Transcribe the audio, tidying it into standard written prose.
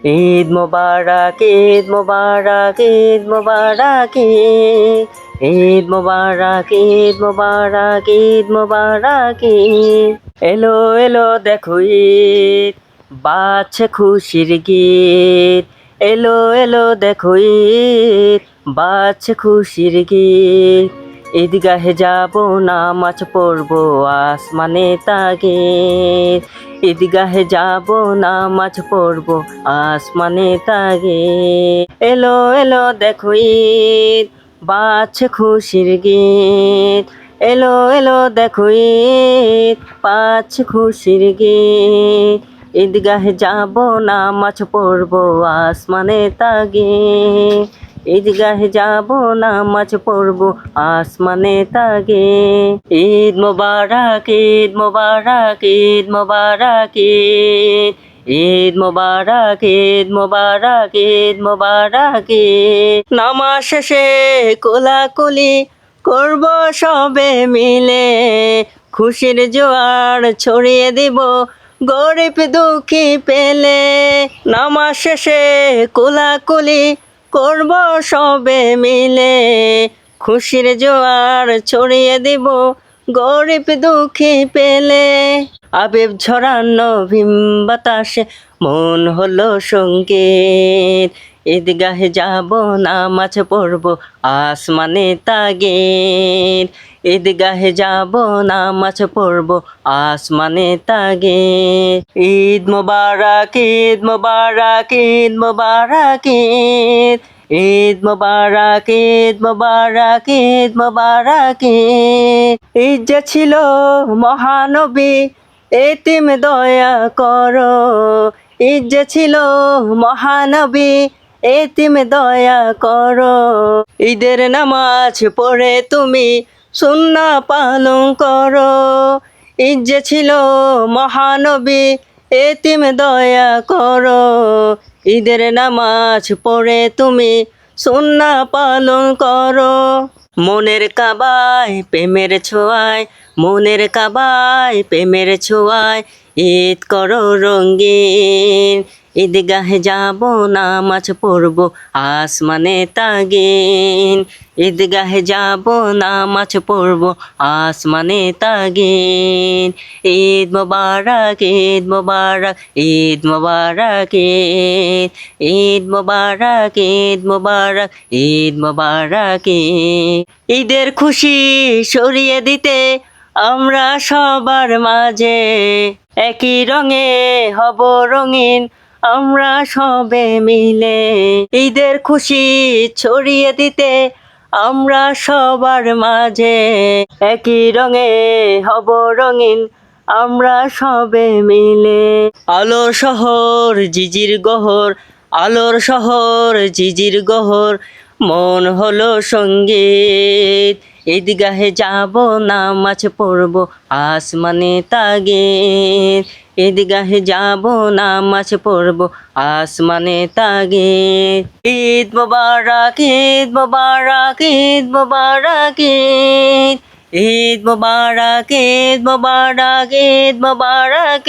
ঈদ মোবারক, ঈদ মোবারক, ঈদ মোবারক, ঈদ মোবারক, ঈদ মোবারক, ঈদ মোবারক। এলো এলো দেখো ঈদ, বাজছে খুশির গীত। এলো এলো দেখো ঈদ, বাজছে খুশির গীত। ঈদগাহে যাব, নামাজ পড়বো আসমানে তাগিদ। ঈদগাহে যাব, নামাজ পড়বো আসমানে তাগিদ। এলো এলো দেখো ঈদ, বাজছে খুশির গীত। এলো এলো দেখো ঈদ, বাজছে খুশির গীত। ঈদগাহে যাব, নামাজ পড়বো আসমানে তাগিদ। ঈদগাহে যাব, নামাজ পড়বো আসমানে তাগিদ। ঈদ মোবারক, ঈদ মোবারক, ঈদ মোবারক, ঈদ মোবারক, ঈদ মোবারক, ঈদ মোবারক। নামাজ শেষে কোলাকুলি করব সবে মিলে, খুশির জোয়ার ছড়িয়ে দিব গরিব দুঃখী পেলে। নামাজ শেষে কোলাকুলি করব সবে মিলে, খুশির জোয়ার ছড়িয়ে দিব গরিব দুঃখী পেলে। আবেগ ঝরানো ভীম বাতাসে মন হলো সঙ্গীত। ঈদগাহে যাব, নামাজ পড়বো আসমানে তাগিদ। ঈদগাহে যাব, নামাজ পড়বো আসমানে তাগিদ। ঈদ মোবারক, ঈদ মোবারক, ঈদ মোবারক, ঈদ মোবারক, ঈদ মোবারক, ঈদ মোবারক। ঈদ যে ছিল মহানবী, এতিম দয়া করো। ঈদ যে ছিল মহানবী, এতিম দয়া করো। ঈদের নামাজ পড়ে তুমি সুন্নাহ পালন করো। ঈদ যে ছিল মহানবী, এতিম দয়া করো। ঈদের নামাজ পড়ে তুমি সুন্নাহ পালন করো। মনের কাবায় প্রেমের ছোঁয়ায়, মনের কাবায় প্রেমের ছোঁয়ায় ঈদ করো রঙিন। ঈদগাহে যাব, নামাজ পড়বো আসমানে তাগিদ। ঈদগাহে যাব, নামাজ পড়বো আসমানে তাগিদ। ঈদ মোবারক, ঈদ মোবারক, ঈদ মোবারক, ঈদ মোবারক, ঈদ মোবারক, ঈদ মোবারক। ঈদের খুশি ছড়িয়ে দিতে আমরা সবার মাঝে, একই রঙে হব রঙিন আমরা সবে মিলে। ঈদের খুশি ছড়িয়ে দিতে আমরা সবার মাঝে, একই রঙে হব রঙিন আমরা সবে মিলে। আলোর শহর জিজির গহর, আলোর শহর জিজির গহর মন হলো সঙ্গীত। ঈদগাহে যাব, নামাজ পড়বো আসমানে তাগিদ। ঈদগাহে যাব, নামাজ পড়বো আসমানে তাগিদ। ঈদ মোবারক, ঈদ মোবারক, ঈদ মোবারক, ঈদ মোবারক, ঈদ মোবারক, ঈদ মোবারক।